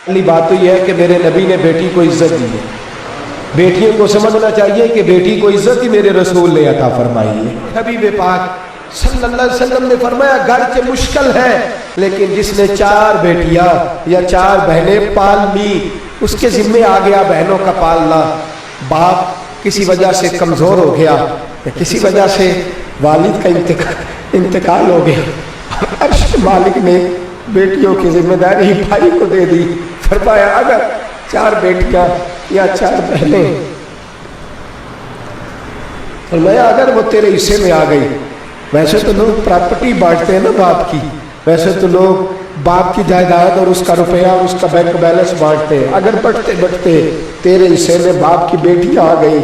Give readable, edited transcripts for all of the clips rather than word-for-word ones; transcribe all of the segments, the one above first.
پہلی بات تو یہ ہے کہ میرے نبی نے بیٹی کو عزت دی ہے. بیٹیوں کو سمجھنا چاہیے کہ بیٹی کو عزت ہی میرے رسول نے عطا فرمائی ہے. حبیب پاک صلی اللہ علیہ وسلم نے فرمایا گرچہ مشکل ہے لیکن جس نے 4 بیٹیاں یا 4 بہنیں پال لی اس کے ذمے آ گیا بہنوں کا پالنا. باپ کسی وجہ سے کمزور ہو گیا یا کسی وجہ سے والد کا انتقال ہو گیا, عرش مالک نے بیٹیوں کی ذمہ داری بھائی کو دے دی. فرمایا اگر 4 بیٹیاں یا 4 بہنیں, فرمایا اگر وہ تیرے حصے میں آ گئی, ویسے تو لوگ پراپرٹی بانٹتے ہیں نا باپ کی, ویسے تو لوگ باپ کی جائیداد اور اس کا روپیہ اور اس کا بینک بیلنس بانٹتے ہیں, اگر بٹتے بٹتے تیرے حصے میں باپ کی بیٹیاں آ گئی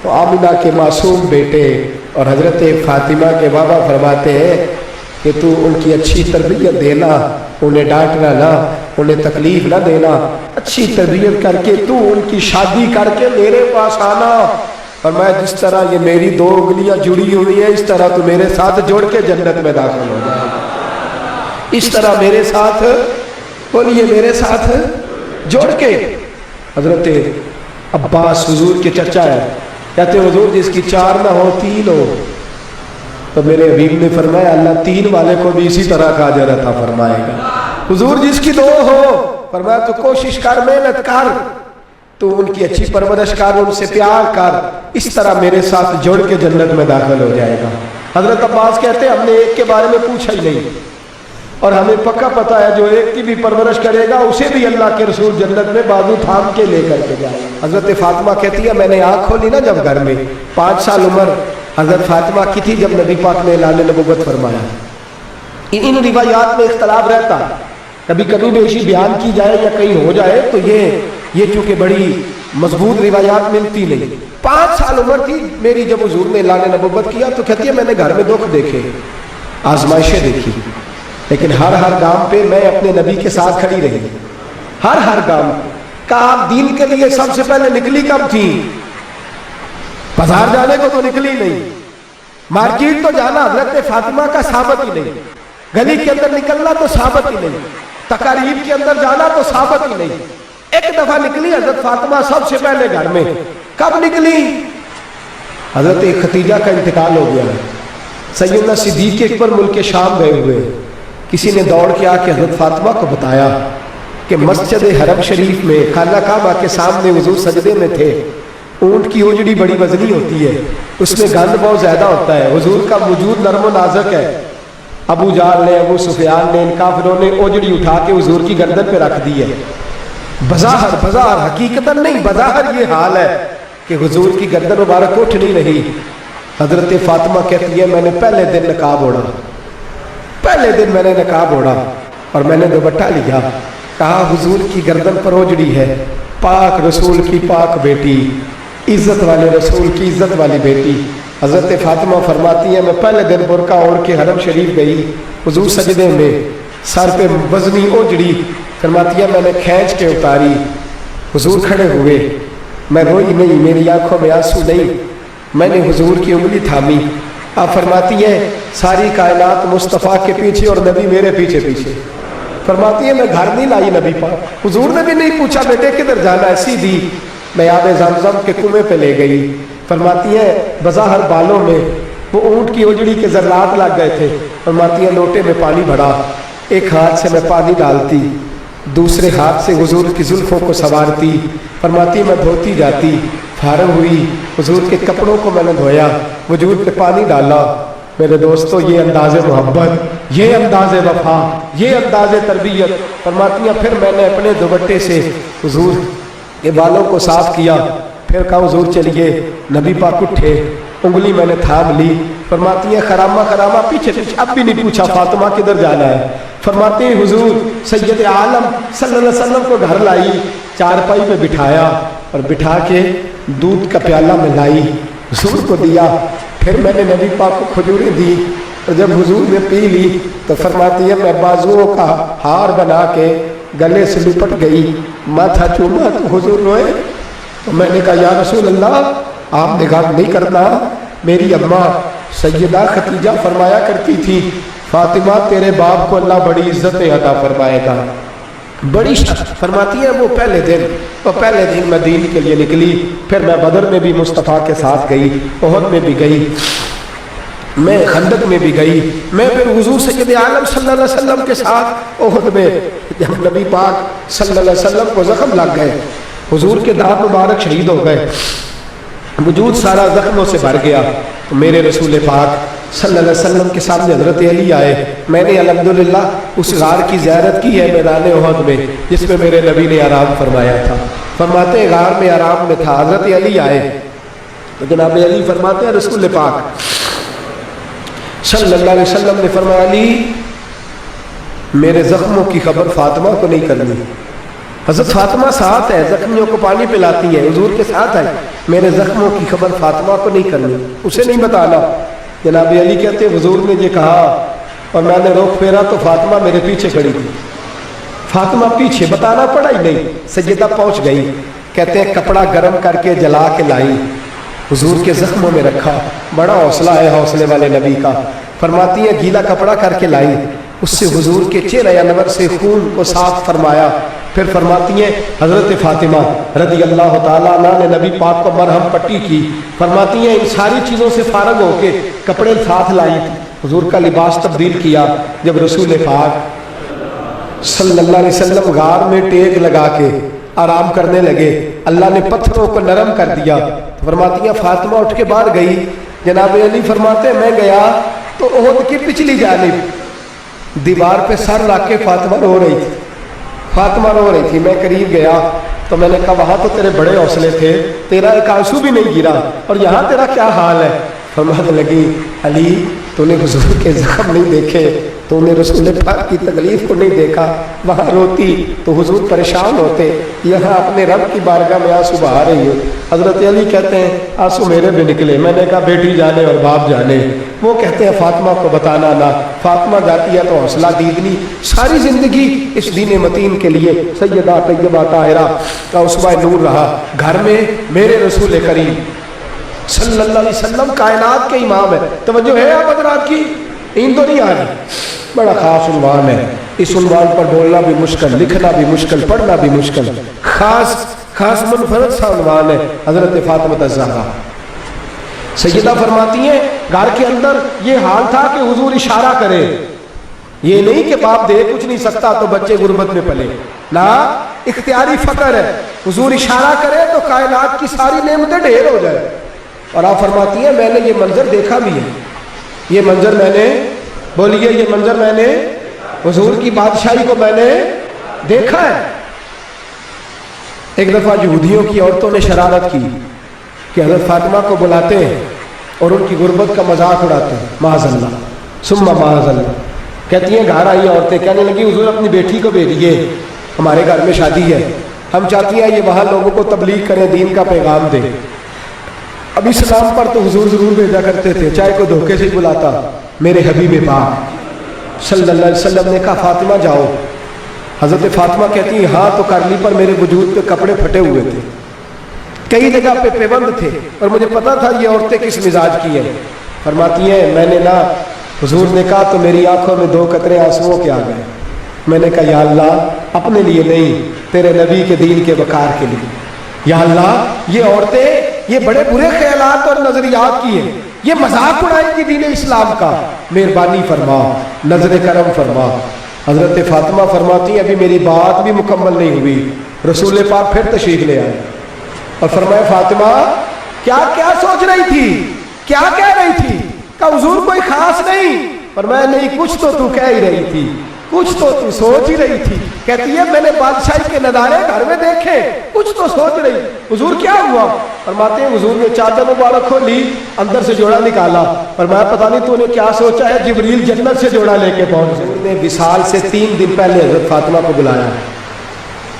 تو آمنہ کے معصوم بیٹے اور حضرت فاطمہ کے بابا فرماتے ہیں کہ تو ان کی اچھی تربیت دینا, انہیں ڈانٹنا نہ, انہیں تکلیف نہ دینا, اچھی تربیت کر کے تو ان کی شادی کر کے میرے پاس آنا. اور میں جس طرح یہ میری 2 انگلیاں جڑی ہوئی ہیں اس طرح تو میرے ساتھ جوڑ کے جنت میں داخل ہو جائے, اس طرح میرے ساتھ بولیے میرے ساتھ جوڑ کے. حضرت عباس حضور کے چچا ہے, کہتے ہیں حضور جس کی 4 نہ ہو 3 ہو, تو میرے حبیب نے فرمایا اللہ 3 والے کو بھی اسی طرح کا اجر عطا فرمائے گا. حضور جس کی 2 ہو, فرمایا تو کوشش کر, محنت کر, تو ان کی اچھی پرورش کر, ان سے پیار کر, اس طرح میرے ساتھ جوڑ کے جنت میں داخل ہو جائے گا. حضرت عباس کہتے ہیں ہم نے ایک کے بارے میں پوچھا ہی نہیں, اور ہمیں پکا پتا ہے جو ایک کی بھی پرورش کرے گا اسے بھی اللہ کے رسول جنت میں بازو تھام کے لے کر کے جائے. حضرت فاطمہ کہتی ہے میں نے آنکھ کھولی نا جب گھر میں, 5 سال عمر حضرت فاطمہ کی تھی جب نبی پاک نے اعلان نبوت فرمایا. ان روایات میں اختلاف رہتا, کبھی کبھی بیشی بیان کی جائے یا کہیں ہو جائے تو یہ چونکہ بڑی مضبوط روایات ملتی نہیں. 5 سال عمر تھی میری جب حضور نے اعلان نبوت کیا, تو کہتی ہے میں نے گھر میں دکھ دیکھے, آزمائشیں دیکھی, لیکن ہر گام پہ میں اپنے نبی کے ساتھ کھڑی رہی. ہر گام کا آپ دین کے لیے سب سے پہلے نکلی کب تھی؟ بازار جانے کو تو نکلی نہیں, مارکیٹ تو جانا حضرت فاطمہ کا ثابت ہی نہیں, گلی کے اندر نکلنا تو ثابت ہی نہیں, تقاریب کے اندر جانا تو ثابت ہی نہیں. ایک دفعہ نکلی حضرت فاطمہ سب سے پہلے گھر میں. کب نکلی؟ حضرت ختیجہ کا انتقال ہو گیا, سیدنا صدیق اکبر ملک شام گئے ہوئے, کسی نے دوڑ کے آ کے حضرت فاطمہ کو بتایا کہ مسجد حرم شریف میں خانہ کعبہ کے سامنے حضور سجدے میں تھے, اونٹ کی اوجڑی بڑی وزنی ہوتی ہے, اس میں گند بہت زیادہ ہوتا ہے, حضور کا وجود نرم و نازک ہے. ابو جہل نے, ابو سفیان نے, ان کافروں نے اوجڑی اٹھا کے حضور کی گردن پہ رکھ دی ہے. بظاہر حقیقتاً نہیں, بظاہر یہ حال ہے کہ حضور کی گردن مبارک اٹھ نہیں رہی. حضرت فاطمہ کہتی ہے میں نے پہلے دن نقاب اوڑھا, پہلے دن میں نے نقاب اوڑھا اور میں نے دوپٹہ لیا, کہا حضور کی گردن پر اوجڑی ہے, پاک رسول کی پاک بیٹی, عزت والے رسول کی عزت والی بیٹی. حضرت فاطمہ فرماتی ہے میں پہلے دن برقع اوڑھ کے حرم شریف گئی, حضور سجدے میں, سر پہ وزنی اوجڑی, فرماتی ہے میں نے کھینچ کے اتاری, حضور کھڑے ہوئے, میں روئی نہیں, میری آنکھوں میں آنسو نہیں, میں نے حضور کی انگلی تھامی. آپ فرماتی ہے ساری کائنات مصطفیٰ کے پیچھے اور نبی میرے پیچھے پیچھے. فرماتی ہے میں گھر نہیں لائی نبی پاک, حضور نے بھی نہیں پوچھا بیٹے کدھر جانا ہے, سیدھی میں آب زمزم کے کنویں پہ لے گئی. فرماتی ہے بظاہر بالوں میں وہ اونٹ کی اوجڑی کے ذرات لگ گئے تھے. فرماتی ہے لوٹے میں پانی بھرا, ایک ہاتھ سے میں پانی ڈالتی, دوسرے ہاتھ سے حضور کی زلفوں کو سنوارتی. فرماتی میں دھوتی جاتی, فارغ ہوئی, حضور کے کپڑوں کو میں نے دھویا, وجود پہ پانی ڈالا. میرے دوستو یہ انداز محبت, یہ انداز وفا, یہ انداز تربیت. فرماتی ہیں پھر میں نے اپنے دوپٹے سے حضور کے بالوں کو صاف کیا, پھر کہا حضور چلیے. نبی پاک اٹھے, انگلی میں نے تھام لی. فرماتی ہیں خرامہ پیچھے اب بھی نہیں پوچھا فاطمہ کدھر جانا ہے. فرماتے ہیں حضور سید عالم صلی اللہ علیہ وسلم کو گھر لائی, چارپائی پہ بٹھایا اور بٹھا کے دودھ کا پیالہ میں لائی, حضور کو دیا. پھر میں نے نبی پاک کو کھجوریں دی, اور جب حضور نے پی لی تو فرماتی ہے میں بازوؤں کا ہار بنا کے گلے سے لپٹ گئی, ماتھا چوما تو حضور روئے. تو میں نے کہا یا رسول اللہ آپ نے غم نہیں کرنا, میری اماں سیدہ ختیجہ فرمایا کرتی تھی فاطمہ تیرے باپ کو اللہ بڑی عزت عطا فرمائے گا. بڑی فرماتی ہیں وہ پہلے دن میں دین کے لیے نکلی، پھر میں بدر میں بھی مصطفیٰ کے ساتھ گئی، احد میں بھی گئی، میں خندق میں بھی گئی، میں پھر حضور سید عالم صلی اللہ علیہ وسلم کے ساتھ احد میں جب نبی پاک صلی اللہ علیہ وسلم کو زخم لگ گئے، حضور کے دانت مبارک شہید ہو گئے، وجود سارا زخموں سے بھر گیا، تو میرے رسول پاک صلی اللہ علیہ وسلم کے سامنے حضرت علی آئے۔ میں نے الحمدللہ اس غار کی زیارت کی ہے میدان احد میں جس میں میرے نبی نے آرام فرمایا تھا۔ فرماتے ہیں غار میں آرام میں تھا، حضرت علی آئے تو جناب علی فرماتے ہیں رسول پاک صلی اللہ علیہ وسلم نے فرمایا علی میرے زخموں کی خبر فاطمہ کو نہیں کرنی، حضرت فاطمہ ساتھ ہے، زخمیوں کو پانی پلاتی ہے، حضور کے ساتھ ہے، میرے زخموں کی خبر فاطمہ کو نہیں کرنی، اسے نہیں بتانا۔ جناب علی کہتے ہیں حضور نے یہ کہا اور میں نے رخ پھیرا تو فاطمہ میرے پیچھے کھڑی تھی، فاطمہ پیچھے، بتانا پڑا ہی نہیں، سجدہ پہنچ گئی۔ کہتے ہیں کپڑا گرم کر کے جلا کے لائی، حضور کے زخموں میں رکھا، بڑا حوصلہ ہے حوصلے والے نبی کا۔ فرماتی ہے گیلا کپڑا کر کے لائی، اس سے حضور کے چہرہ انور سے خون کو صاف فرمایا۔ پھر فرماتی ہیں حضرت فاطمہ رضی اللہ تعالیٰ عنہ نے نبی پاک کو مرہم پٹی کی، فرماتی ہیں ان ساری چیزوں سے فارغ ہو کے کپڑے ساتھ لائی، حضور کا لباس تبدیل کیا۔ جب رسول پاک صلی اللہ علیہ وسلم غار میں ٹیک لگا کے آرام کرنے لگے، اللہ نے پتھروں کو نرم کر دیا۔ فرماتی ہیں فاطمہ اٹھ کے باہر گئی، جناب علی فرماتے ہیں میں گیا تو احد کی پچھلی جانب دیوار پہ سر رکھ کے فاطمہ رو رہی تھی، فاطمہ رو رہی تھی۔ میں قریب گیا تو میں نے کہا وہاں تو تیرے بڑے حوصلے تھے، تیرا ایک آنسو بھی نہیں گرا، اور یہاں تیرا کیا حال ہے؟ فرمانے لگی علی تو نے حضور کے زخم نہیں دیکھے، تو نے رسول پاک کی تکلیف کو نہیں دیکھا، وہاں روتی تو حضور پریشان ہوتے، یہاں اپنے رب کی بارگاہ میں آنسو بہا رہی ہوں۔ حضرت علی کہتے ہیں آنسو میرے بھی نکلے، میں نے کہا بیٹی جانے اور باپ جانے۔ وہ کہتے ہیں فاطمہ کو بتانا نہ، فاطمہ جاتی ہے تو حوصلہ دیدنی، ساری زندگی اس دین متین کے لیے سیدہ طیبہ طاہرہ کا اسوہ نور رہا۔ گھر میں میرے رسول کریم صلی اللہ علیہ وسلم کائنات کے امام ہے۔ توجہ ہے آپ حضرات کی؟ این تو نہیں آ رہی، بڑا خاص عنوان ہے، اس عنوان پر بولنا بھی مشکل، لکھنا بھی مشکل، پڑھنا بھی مشکل، خاص منفرد سا عنوان ہے حضرت فاطمہ الزہرا۔ سیدہ فرماتی ہیں گھر کے اندر یہ حال تھا کہ حضور اشارہ کرے، یہ نہیں کہ باپ دے کچھ نہیں سکتا تو بچے غربت میں پلے، نہ اختیاری فقر ہے، حضور اشارہ کرے تو کائنات کی ساری نعمتیں ڈھیر ہو جائے۔ اور آپ فرماتی ہیں میں نے یہ منظر دیکھا بھی ہے، یہ منظر میں نے، بولیے یہ منظر میں نے حضور کی بادشاہی کو میں نے دیکھا ہے۔ ایک دفعہ یہودیوں کی عورتوں نے شرارت کی کہ حضرت فاطمہ کو بلاتے ہیں اور ان کی غربت کا مذاق اڑاتے ہیں، معاذ اللہ ثم معاذ اللہ۔ کہتی ہیں گھر آئی عورتیں کہنے لگی حضور اپنی بیٹی کو بھیجیے، ہمارے گھر میں شادی ہے، ہم چاہتی ہیں یہ وہاں لوگوں کو تبلیغ کریں، دین کا پیغام دیں۔ اب اسلام پر تو حضور ضرور بھیجا کرتے تھے، چاہے کوئی دھوکے سے بلاتا۔ میرے حبیب پاک صلی اللہ علیہ وسلم نے کہا فاطمہ جاؤ۔ حضرت فاطمہ کہتی ہیں ہاں تو کر لی، پر میرے وجود پہ کپڑے پھٹے ہوئے تھے، کئی جگہ پہ پیبند تھے، اور مجھے پتا تھا یہ عورتیں کس مزاج کی ہیں۔ فرماتی ہیں میں نے نہ، حضور نے کہا تو میری آنکھوں میں 2 قطرے آنسوؤں کے آ گئے۔ میں نے کہا یا اللہ اپنے لیے نہیں، تیرے نبی کے دین کے وقار کے لیے، یا اللہ یہ عورتیں یہ بڑے برے خیالات اور نظریات کی ہیں، یہ مذاق اڑائیں گی دین اسلام کا، مہربانی فرما، نظر کرم فرما۔ حضرت فاطمہ فرماتی ہیں ابھی میری بات بھی مکمل نہیں ہوئی، رسول پاک پھر تشریف لے آئے اور فرمایا فاطمہ کیا کیا سوچ رہی تھی، کیا کہہ رہی تھی؟ کہ حضور کوئی خاص نہیں، فرمایا نہیں کچھ تو کہہ ہی رہی تھی، کچھ تو سوچ ہی رہی تھی۔ کہتی ہے میں نے بادشاہی کے نظارے گھر میں دیکھے، کچھ تو سوچ رہی۔ حضور کیا ہوا؟ فرماتے ہیں حضور نے چادر مبارک کھولی، اندر سے جوڑا نکالا، فرمایا پتہ نہیں تو نے کیا سوچا ہے، جبریل جنت سے جوڑا لے کے پہنچ گئے۔ نے وصال سے 3 دن پہلے حضرت فاطمہ کو بلایا،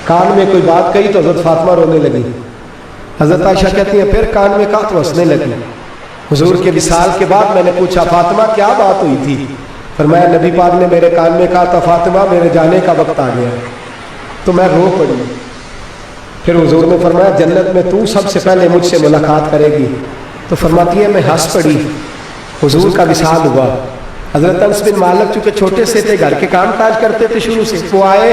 کان میں کوئی بات کہی تو حضرت فاطمہ رونے لگی۔ حضرت عائشہ کہتی ہیں پھر کان میں کہا تو ہنسنے لگی۔ حضور کے وصال کے بعد میں نے پوچھا فاطمہ کیا بات ہوئی تھی؟ فرمایا نبی پاک نے میرے کان میں کہا تھا فاطمہ میرے جانے کا وقت آ گیا، تو میں رو پڑی۔ پھر حضور نے فرمایا جنت میں تو سب سے پہلے مجھ سے ملاقات کرے گی، تو فرماتی ہے میں ہنس پڑی۔ حضور کا وصال ہوا، حضرت انس بن مالک چونکہ چھوٹے سے تھے، گھر کے کام کاج کرتے تھے شروع سے، وہ آئے